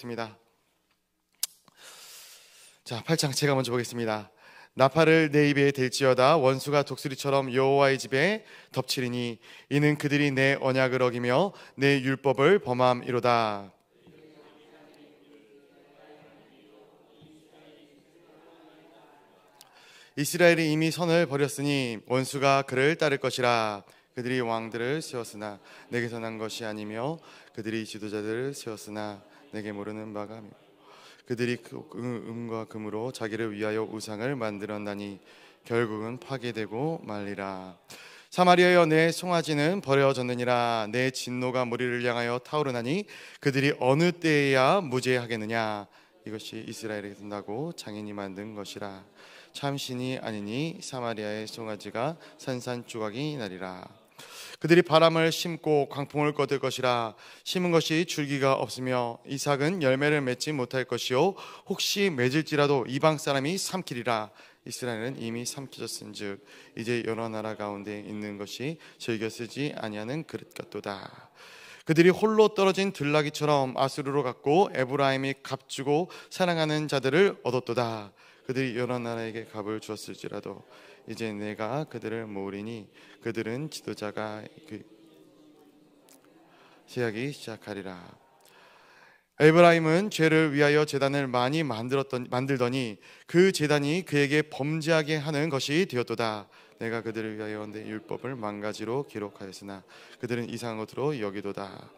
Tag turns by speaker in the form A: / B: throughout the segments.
A: 입니다. 자, 8장 제가 먼저 보겠습니다. 나팔을 내 입에 댈지어다 원수가 독수리처럼 여호와의 집에 덮치리니 이는 그들이 내 언약을 어기며 내 율법을 범함이로다. 이스라엘이 이미 선을 버렸으니 원수가 그를 따를 것이라. 그들이 왕들을 세웠으나 내게서 난 것이 아니며 그들이 지도자들을 세웠으나 내게 모르는 바가 아니며 그들이 음과 금으로 자기를 위하여 우상을 만들었나니 결국은 파괴되고 말리라. 사마리아여, 내 송아지는 버려졌느니라. 내 진노가 무리를 향하여 타오르나니 그들이 어느 때에야 무죄하겠느냐. 이것이 이스라엘에게 된다고 장인이 만든 것이라. 참신이 아니니 사마리아의 송아지가 산산조각이 나리라. 그들이 바람을 심고 광풍을 거둘 것이라. 심은 것이 줄기가 없으며 이삭은 열매를 맺지 못할 것이요 혹시 맺을지라도 이방 사람이 삼키리라. 이스라엘은 이미 삼켜졌은즉 이제 여러 나라 가운데 있는 것이 즐겨 쓰지 아니하는 그릇 같도다. 그들이 홀로 떨어진 들나귀처럼 아수르로 갔고 에브라임이 값주고 사랑하는 자들을 얻었도다. 그들이 여러 나라에게 값을 주었을지라도 이제 내가 그들을 모으리니 그들은 지도자가 제하기 시작하리라. 에브라임은 죄를 위하여 제단을 많이 만들더니 그 제단이 그에게 범죄하게 하는 것이 되었도다. 내가 그들을 위하여 내 율법을 망가지로 기록하였으나 그들은 이상한 것으로 여기도다.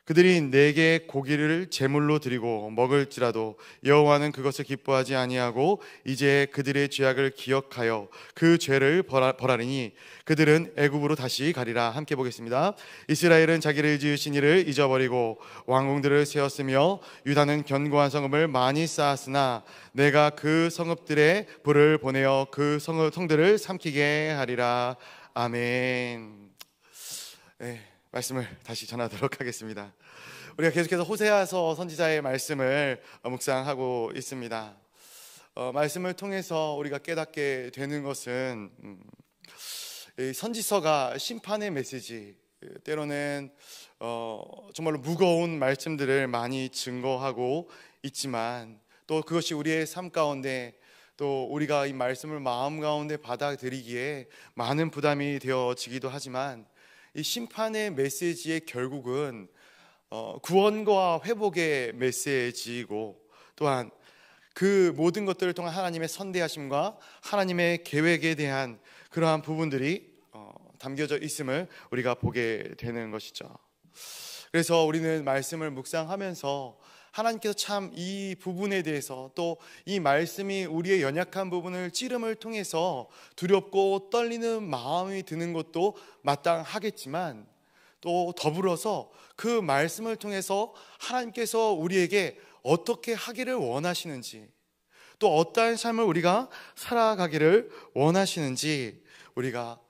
A: 그들이 내게 고기를 제물로 드리고 먹을지라도 여호와는 그것을 기뻐하지 아니하고 이제 그들의 죄악을 기억하여 그 죄를 벌하리니 그들은 애굽으로 다시 가리라. 함께 보겠습니다. 이스라엘은 자기를 지으신 이를 잊어버리고 왕궁들을 세웠으며 유다는 견고한 성읍을 많이 쌓았으나 내가 그 성읍들에 불을 보내어 그 성들을 삼키게 하리라. 아멘. 네. 말씀을 다시 전하도록 하겠습니다. 우리가 계속해서 호세아서 선지자의 말씀을 묵상하고 있습니다. 말씀을 통해서 우리가 깨닫게 되는 것은 선지서가 심판의 메시지, 때로는 정말로 무거운 말씀들을 많이 증거하고 있지만 또 그것이 우리의 삶 가운데 또 우리가 이 말씀을 마음 가운데 받아들이기에 많은 부담이 되어지기도 하지만 이 심판의 메시지의 결국은 구원과 회복의 메시지이고 또한 그 모든 것들을 통한 하나님의 선대하심과 하나님의 계획에 대한 그러한 부분들이 담겨져 있음을 우리가 보게 되는 것이죠. 그래서 우리는 말씀을 묵상하면서 하나님께서 참 이 부분에 대해서 또 이 말씀이 우리의 연약한 부분을 찌름을 통해서 두렵고 떨리는 마음이 드는 것도 마땅하겠지만 또 더불어서 그 말씀을 통해서 하나님께서 우리에게 어떻게 하기를 원하시는지 또 어떠한 삶을 우리가 살아가기를 원하시는지 우리가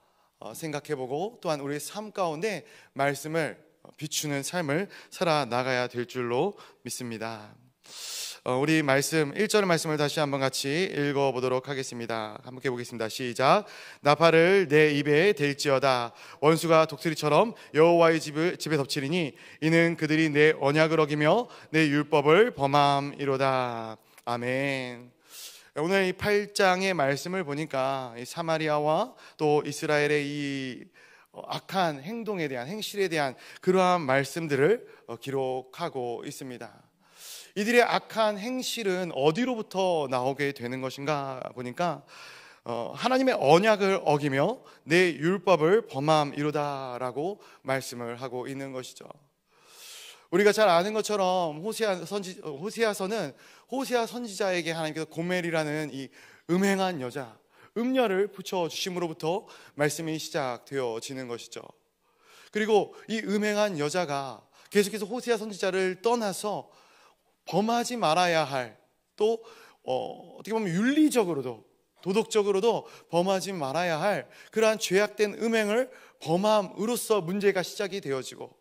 A: 생각해보고 또한 우리의 삶 가운데 말씀을 비추는 삶을 살아나가야 될 줄로 믿습니다. 우리 말씀 1절 말씀을 다시 한번 같이 읽어보도록 하겠습니다. 함께 보겠습니다. 시작. 나팔을 내 입에 댈지어다 원수가 독수리처럼 여호와의 집에 덮치리니 이는 그들이 내 언약을 어기며 내 율법을 범함이로다. 아멘. 오늘 이 8장의 말씀을 보니까 이 사마리아와 또 이스라엘의 이 악한 행동에 대한 행실에 대한 그러한 말씀들을 기록하고 있습니다. 이들의 악한 행실은 어디로부터 나오게 되는 것인가 보니까 하나님의 언약을 어기며 내 율법을 범함이로다라고 말씀을 하고 있는 것이죠. 우리가 잘 아는 것처럼 호세아서는 호세아 선지자에게 하나님께서 고멜이라는 이 음행한 여자, 음녀를 붙여주심으로부터 말씀이 시작되어지는 것이죠. 그리고 이 음행한 여자가 계속해서 호세아 선지자를 떠나서 범하지 말아야 할 또 어떻게 보면 윤리적으로도 도덕적으로도 범하지 말아야 할 그러한 죄악된 음행을 범함으로써 문제가 시작이 되어지고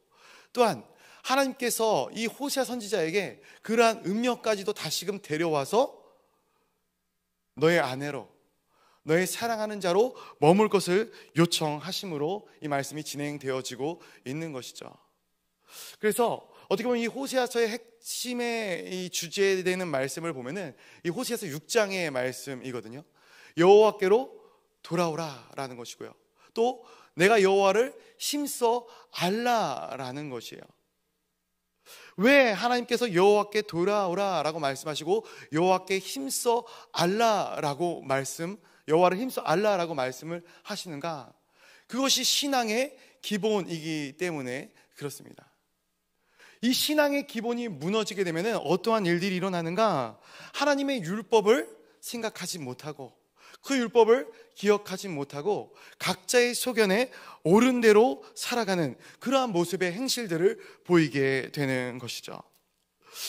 A: 또한 하나님께서 이 호세아 선지자에게 그러한 음녀까지도 다시금 데려와서 너의 아내로 너의 사랑하는 자로 머물 것을 요청하심으로 이 말씀이 진행되어지고 있는 것이죠. 그래서 어떻게 보면 이 호세아서의 핵심의 이 주제되는 말씀을 보면은 이 호세아서 6장의 말씀이거든요. 여호와께로 돌아오라라는 것이고요. 또 내가 여호와를 힘써 알라라는 것이에요. 왜 하나님께서 여호와께 돌아오라라고 말씀하시고 여호와께 힘써 알라라고 여호와를 힘써 알라라고 말씀을 하시는가? 그것이 신앙의 기본이기 때문에 그렇습니다. 이 신앙의 기본이 무너지게 되면 어떠한 일들이 일어나는가? 하나님의 율법을 생각하지 못하고 그 율법을 기억하지 못하고 각자의 소견에 옳은 대로 살아가는 그러한 모습의 행실들을 보이게 되는 것이죠.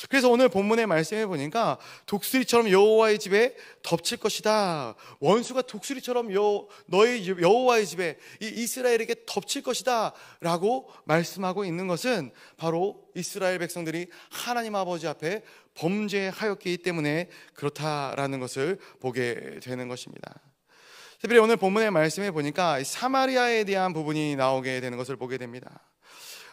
A: 그래서 오늘 본문의 말씀해 보니까 독수리처럼 여호와의 집에 덮칠 것이다. 원수가 독수리처럼 너의 여호와의 집에 이 이스라엘에게 덮칠 것이다 라고 말씀하고 있는 것은 바로 이스라엘 백성들이 하나님 아버지 앞에 범죄하였기 때문에 그렇다라는 것을 보게 되는 것입니다. 특별히 오늘 본문의 말씀해 보니까 사마리아에 대한 부분이 나오게 되는 것을 보게 됩니다.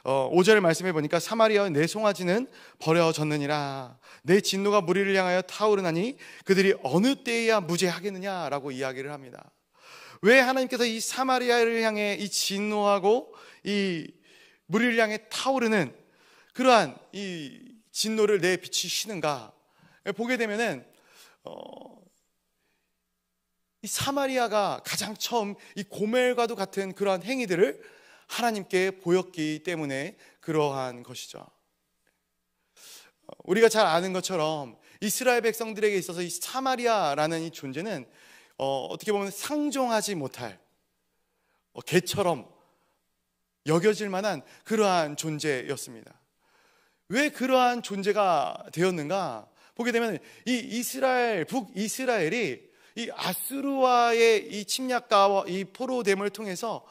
A: 5절 말씀해 보니까 사마리아의 내 송아지는 버려졌느니라. 내 진노가 무리를 향하여 타오르나니 그들이 어느 때에야 무죄하겠느냐라고 이야기를 합니다. 왜 하나님께서 이 사마리아를 향해 이 진노하고 이 무리를 향해 타오르는 그러한 이 진노를 내비치시는가? 보게 되면은 이 사마리아가 가장 처음 이 고멜과도 같은 그러한 행위들을 하나님께 보였기 때문에 그러한 것이죠. 우리가 잘 아는 것처럼 이스라엘 백성들에게 있어서 이 사마리아라는 이 존재는 어떻게 보면 상종하지 못할 개처럼 여겨질 만한 그러한 존재였습니다. 왜 그러한 존재가 되었는가? 보게 되면 이 북이스라엘이 이 아수르와의 이 침략과 이 포로됨을 통해서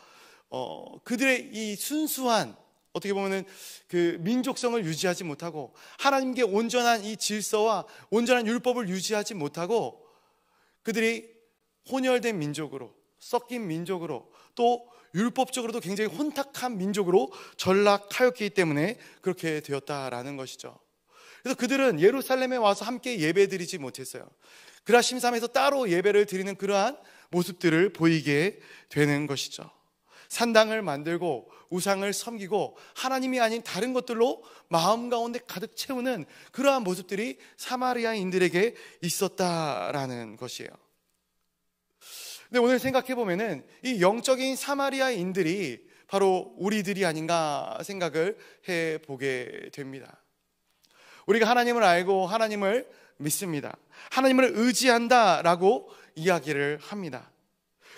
A: 그들의 이 순수한 어떻게 보면은 그 민족성을 유지하지 못하고 하나님께 온전한 이 질서와 온전한 율법을 유지하지 못하고 그들이 혼혈된 민족으로 섞인 민족으로 또 율법적으로도 굉장히 혼탁한 민족으로 전락하였기 때문에 그렇게 되었다라는 것이죠. 그래서 그들은 예루살렘에 와서 함께 예배드리지 못했어요. 그라심삼에서 따로 예배를 드리는 그러한 모습들을 보이게 되는 것이죠. 산당을 만들고 우상을 섬기고 하나님이 아닌 다른 것들로 마음 가운데 가득 채우는 그러한 모습들이 사마리아인들에게 있었다라는 것이에요. 근데 오늘 생각해 보면은 이 영적인 사마리아인들이 바로 우리들이 아닌가 생각을 해 보게 됩니다. 우리가 하나님을 알고 하나님을 믿습니다. 하나님을 의지한다라고 이야기를 합니다.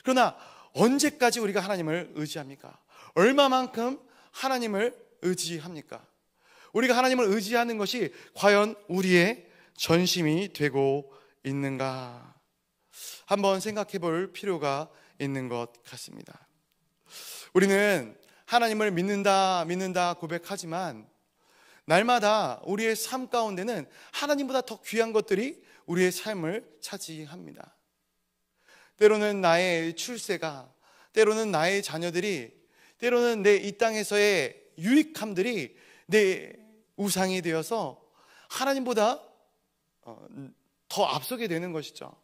A: 그러나 언제까지 우리가 하나님을 의지합니까? 얼마만큼 하나님을 의지합니까? 우리가 하나님을 의지하는 것이 과연 우리의 전심이 되고 있는가? 한번 생각해 볼 필요가 있는 것 같습니다. 우리는 하나님을 믿는다 고백하지만 날마다 우리의 삶 가운데는 하나님보다 더 귀한 것들이 우리의 삶을 차지합니다. 때로는 나의 출세가, 때로는 나의 자녀들이, 때로는 내 이 땅에서의 유익함들이 내 우상이 되어서 하나님보다 더 앞서게 되는 것이죠.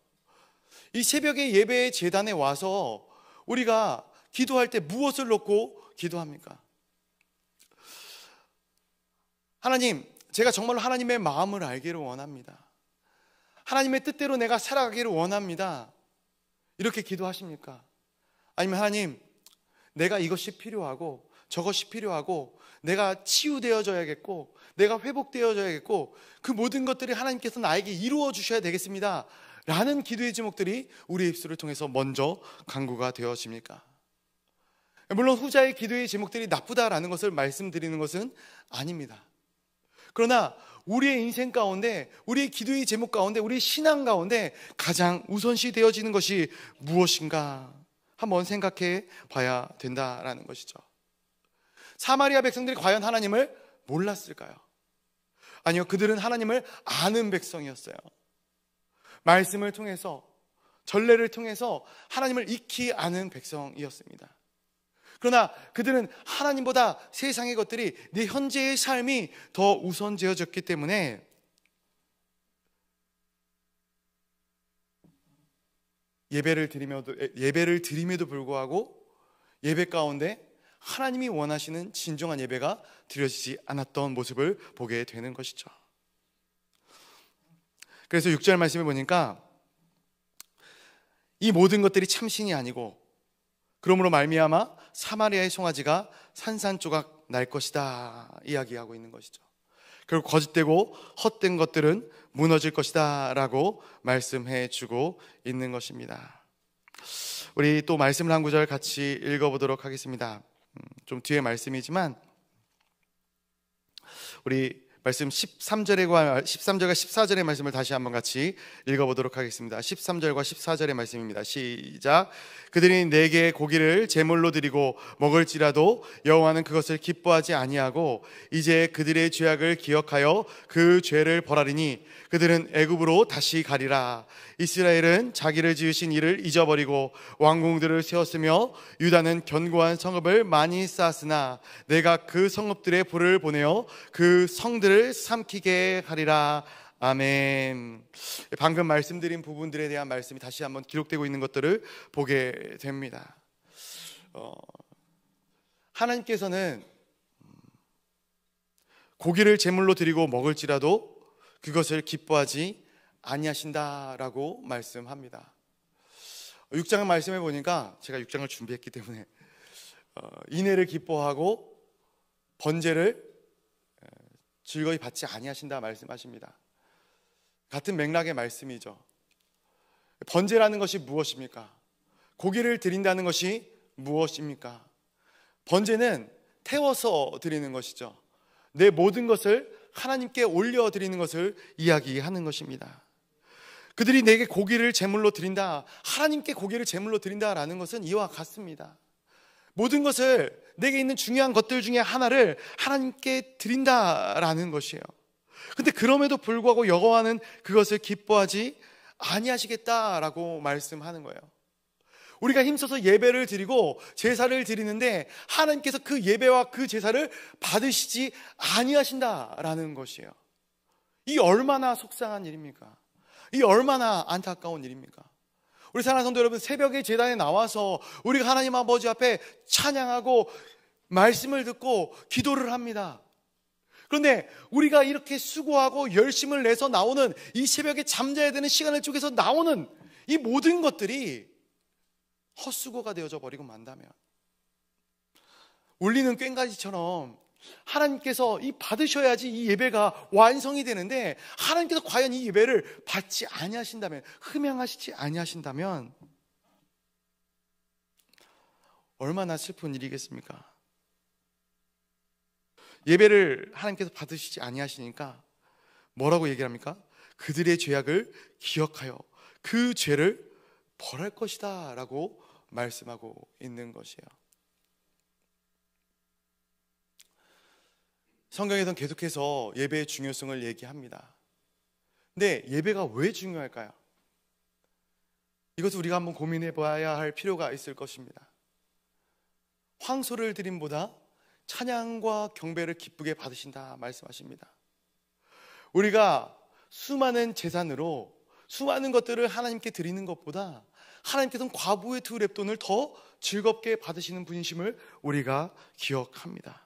A: 이 새벽에 예배의 제단에 와서 우리가 기도할 때 무엇을 놓고 기도합니까? 하나님, 제가 정말로 하나님의 마음을 알기를 원합니다. 하나님의 뜻대로 내가 살아가기를 원합니다. 이렇게 기도하십니까? 아니면 하나님, 내가 이것이 필요하고 저것이 필요하고 내가 치유되어져야겠고 내가 회복되어져야겠고 그 모든 것들이 하나님께서 나에게 이루어 주셔야 되겠습니다 라는 기도의 제목들이 우리의 입술을 통해서 먼저 간구가 되어집니까? 물론 후자의 기도의 제목들이 나쁘다라는 것을 말씀드리는 것은 아닙니다. 그러나 우리의 인생 가운데, 우리의 기도의 제목 가운데, 우리의 신앙 가운데 가장 우선시 되어지는 것이 무엇인가 한번 생각해 봐야 된다라는 것이죠. 사마리아 백성들이 과연 하나님을 몰랐을까요? 아니요, 그들은 하나님을 아는 백성이었어요. 말씀을 통해서, 전례를 통해서 하나님을 익히 아는 백성이었습니다. 그러나 그들은 하나님보다 세상의 것들이, 내 현재의 삶이 더 우선되어졌기 때문에 예배를 드림에도 불구하고 예배 가운데 하나님이 원하시는 진정한 예배가 드려지지 않았던 모습을 보게 되는 것이죠. 그래서 6절 말씀을 보니까 이 모든 것들이 참신이 아니고 그러므로 말미암아 사마리아의 송아지가 산산조각 날 것이다 이야기하고 있는 것이죠. 결국 거짓되고 헛된 것들은 무너질 것이다 라고 말씀해 주고 있는 것입니다. 우리 또 말씀을 한 구절 같이 읽어보도록 하겠습니다. 좀 뒤에 말씀이지만 우리 말씀 13절과 14절의 말씀을 다시 한번 같이 읽어보도록 하겠습니다. 13절과 14절의 말씀입니다. 시작. 그들이 내게 고기를 제물로 드리고 먹을지라도 여호와는 그것을 기뻐하지 아니하고 이제 그들의 죄악을 기억하여 그 죄를 벌하리니 그들은 애굽으로 다시 가리라. 이스라엘은 자기를 지으신 이를 잊어버리고 왕궁들을 세웠으며 유다는 견고한 성읍을 많이 쌓았으나 내가 그 성읍들의 불을 보내어 그 성들을 삼키게 하리라. 아멘. 방금 말씀드린 부분들에 대한 말씀이 다시 한번 기록되고 있는 것들을 보게 됩니다. 하나님께서는 고기를 제물로 드리고 먹을지라도 그것을 기뻐하지 아니하신다라고 말씀합니다. 6장 말씀해 보니까 제가 6장을 준비했기 때문에 인애를 기뻐하고 번제를 즐거이 받지 아니하신다 말씀하십니다. 같은 맥락의 말씀이죠. 번제라는 것이 무엇입니까? 고기를 드린다는 것이 무엇입니까? 번제는 태워서 드리는 것이죠. 내 모든 것을 하나님께 올려드리는 것을 이야기하는 것입니다. 그들이 내게 고기를 제물로 드린다, 하나님께 고기를 제물로 드린다라는 것은 이와 같습니다. 모든 것을, 내게 있는 중요한 것들 중에 하나를 하나님께 드린다라는 것이에요. 근데 그럼에도 불구하고 여호와는 그것을 기뻐하지 아니하시겠다라고 말씀하는 거예요. 우리가 힘써서 예배를 드리고 제사를 드리는데 하나님께서 그 예배와 그 제사를 받으시지 아니하신다라는 것이에요. 이 얼마나 속상한 일입니까? 이 얼마나 안타까운 일입니까? 우리 사랑하는 성도 여러분, 새벽에 제단에 나와서 우리가 하나님 아버지 앞에 찬양하고 말씀을 듣고 기도를 합니다. 그런데 우리가 이렇게 수고하고 열심을 내서 나오는 이 새벽에 잠자야 되는 시간을 쪼개서 나오는 이 모든 것들이 헛수고가 되어져 버리고 만다면, 울리는 꽹가지처럼 하나님께서 이 받으셔야지 이 예배가 완성이 되는데 하나님께서 과연 이 예배를 받지 아니하신다면, 흠양하시지 아니하신다면 얼마나 슬픈 일이겠습니까? 예배를 하나님께서 받으시지 아니하시니까 뭐라고 얘기를 합니까? 그들의 죄악을 기억하여 그 죄를 벌할 것이다 라고 말씀하고 있는 것이에요. 성경에서는 계속해서 예배의 중요성을 얘기합니다. 근데 예배가 왜 중요할까요? 이것을 우리가 한번 고민해 봐야 할 필요가 있을 것입니다. 황소를 드림보다 찬양과 경배를 기쁘게 받으신다 말씀하십니다. 우리가 수많은 재산으로 수많은 것들을 하나님께 드리는 것보다 하나님께서는 과부의 두 렙돈을 더 즐겁게 받으시는 분이심을 우리가 기억합니다.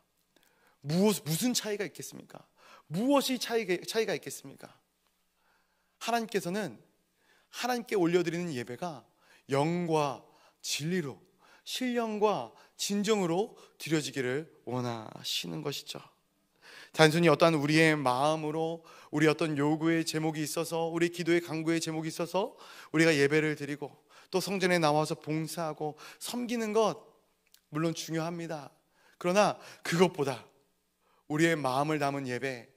A: 무슨 차이가 있겠습니까? 무엇이 차이가 있겠습니까? 하나님께서는 하나님께 올려드리는 예배가 영과 진리로, 신령과 진정으로 드려지기를 원하시는 것이죠. 단순히 어떤 우리의 마음으로, 우리 어떤 요구의 제목이 있어서, 우리 기도의 간구의 제목이 있어서 우리가 예배를 드리고 또 성전에 나와서 봉사하고 섬기는 것 물론 중요합니다. 그러나 그것보다 우리의 마음을 담은 예배,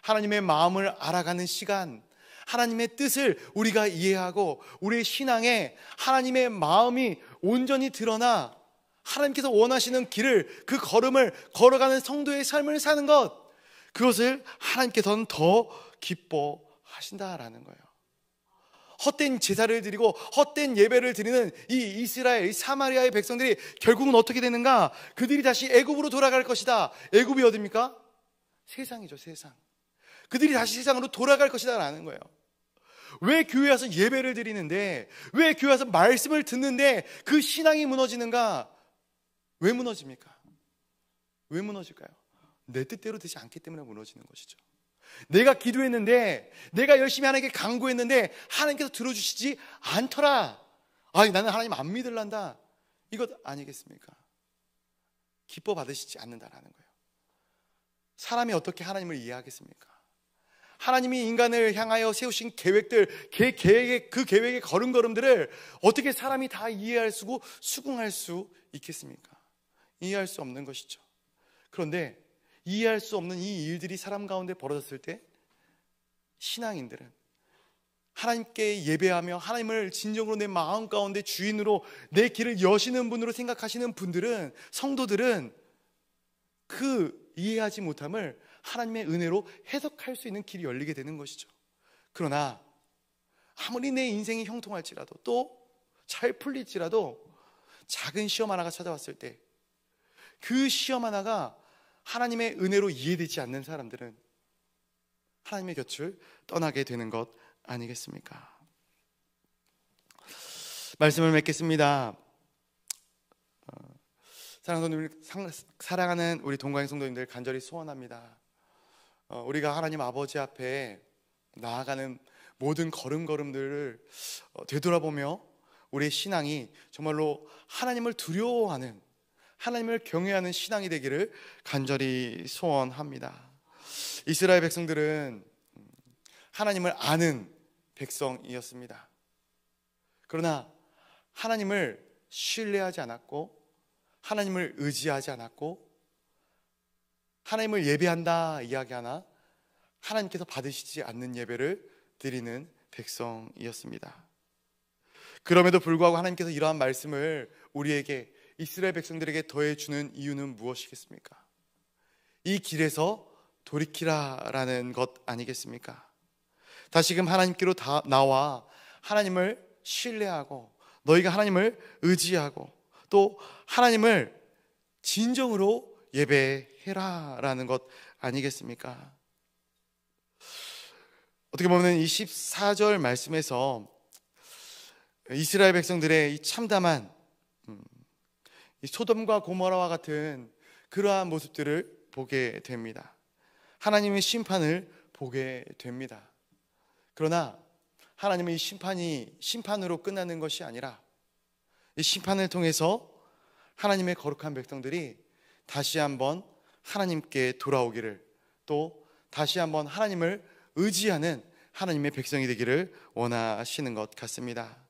A: 하나님의 마음을 알아가는 시간, 하나님의 뜻을 우리가 이해하고 우리의 신앙에 하나님의 마음이 온전히 드러나 하나님께서 원하시는 길을, 그 걸음을 걸어가는 성도의 삶을 사는 것, 그것을 하나님께서는 더 기뻐하신다라는 거예요. 헛된 제사를 드리고 헛된 예배를 드리는 이 이스라엘, 이 사마리아의 백성들이 결국은 어떻게 되는가? 그들이 다시 애굽으로 돌아갈 것이다. 애굽이 어디입니까? 세상이죠, 세상. 그들이 다시 세상으로 돌아갈 것이다 라는 거예요. 왜 교회 와서 예배를 드리는데, 왜 교회 와서 말씀을 듣는데 그 신앙이 무너지는가? 왜 무너집니까? 왜 무너질까요? 내 뜻대로 되지 않기 때문에 무너지는 것이죠. 내가 기도했는데, 내가 열심히 하나님께 간구했는데 하나님께서 들어주시지 않더라. 아니, 나는 하나님 안 믿을란다. 이것 아니겠습니까? 기뻐 받으시지 않는다라는 거예요. 사람이 어떻게 하나님을 이해하겠습니까? 하나님이 인간을 향하여 세우신 계획들, 그 계획의 걸음걸음들을 어떻게 사람이 다 이해할 수, 수긍할 수 있겠습니까? 이해할 수 없는 것이죠. 그런데 이해할 수 없는 이 일들이 사람 가운데 벌어졌을 때 신앙인들은 하나님께 예배하며 하나님을 진정으로 내 마음 가운데 주인으로 내 길을 여시는 분으로 생각하시는 분들은, 성도들은 그 이해하지 못함을 하나님의 은혜로 해석할 수 있는 길이 열리게 되는 것이죠. 그러나 아무리 내 인생이 형통할지라도, 또 잘 풀릴지라도 작은 시험 하나가 찾아왔을 때 그 시험 하나가 하나님의 은혜로 이해되지 않는 사람들은 하나님의 곁을 떠나게 되는 것 아니겠습니까? 말씀을 맺겠습니다. 사랑하는 우리 동거인 성도님들, 간절히 소원합니다. 우리가 하나님 아버지 앞에 나아가는 모든 걸음걸음들을 되돌아보며 우리의 신앙이 정말로 하나님을 두려워하는, 하나님을 경외하는 신앙이 되기를 간절히 소원합니다. 이스라엘 백성들은 하나님을 아는 백성이었습니다. 그러나 하나님을 신뢰하지 않았고, 하나님을 의지하지 않았고, 하나님을 예배한다 이야기하나 하나님께서 받으시지 않는 예배를 드리는 백성이었습니다. 그럼에도 불구하고 하나님께서 이러한 말씀을 우리에게, 이스라엘 백성들에게 더해주는 이유는 무엇이겠습니까? 이 길에서 돌이키라라는 것 아니겠습니까? 다시금 하나님께로 나와 하나님을 신뢰하고, 너희가 하나님을 의지하고, 또 하나님을 진정으로 예배해라라는 것 아니겠습니까? 어떻게 보면 이 14절 말씀에서 이스라엘 백성들의 이 참담한 이 소돔과 고모라와 같은 그러한 모습들을 보게 됩니다. 하나님의 심판을 보게 됩니다. 그러나 하나님의 이 심판이 심판으로 끝나는 것이 아니라 이 심판을 통해서 하나님의 거룩한 백성들이 다시 한번 하나님께 돌아오기를, 또 다시 한번 하나님을 의지하는 하나님의 백성이 되기를 원하시는 것 같습니다.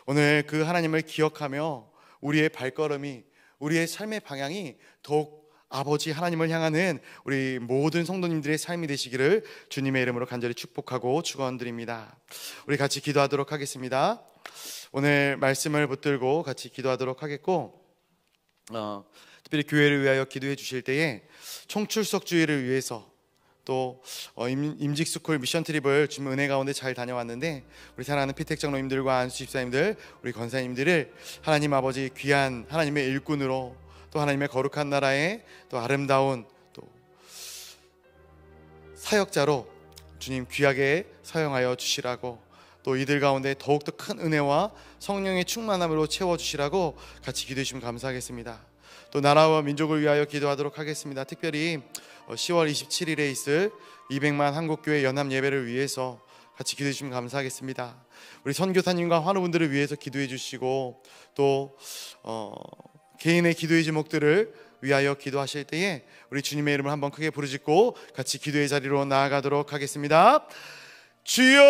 A: 오늘 그 하나님을 기억하며 우리의 발걸음이, 우리의 삶의 방향이 더욱 아버지 하나님을 향하는 우리 모든 성도님들의 삶이 되시기를 주님의 이름으로 간절히 축복하고 축원드립니다. 우리 같이 기도하도록 하겠습니다. 오늘 말씀을 붙들고 같이 기도하도록 하겠고, 특별히 교회를 위하여 기도해 주실 때에 총출석주의를 위해서, 또 임직스쿨 미션 트립을 주님 은혜 가운데 잘 다녀왔는데, 우리 사랑하는 피택 장로님들과 안수 집사님들, 우리 권사님들을 하나님 아버지 귀한 하나님의 일꾼으로, 또 하나님의 거룩한 나라의 또 아름다운 또 사역자로 주님 귀하게 사용하여 주시라고, 또 이들 가운데 더욱더 큰 은혜와 성령의 충만함으로 채워주시라고 같이 기도해 주시면 감사하겠습니다. 또 나라와 민족을 위하여 기도하도록 하겠습니다. 특별히 10월 27일에 있을 200만 한국교회 연합 예배를 위해서 같이 기도해 주시면 감사하겠습니다. 우리 선교사님과 환우분들을 위해서 기도해 주시고, 또 개인의 기도의 제목들을 위하여 기도하실 때에 우리 주님의 이름을 한번 크게 부르짖고 같이 기도의 자리로 나아가도록 하겠습니다. 주여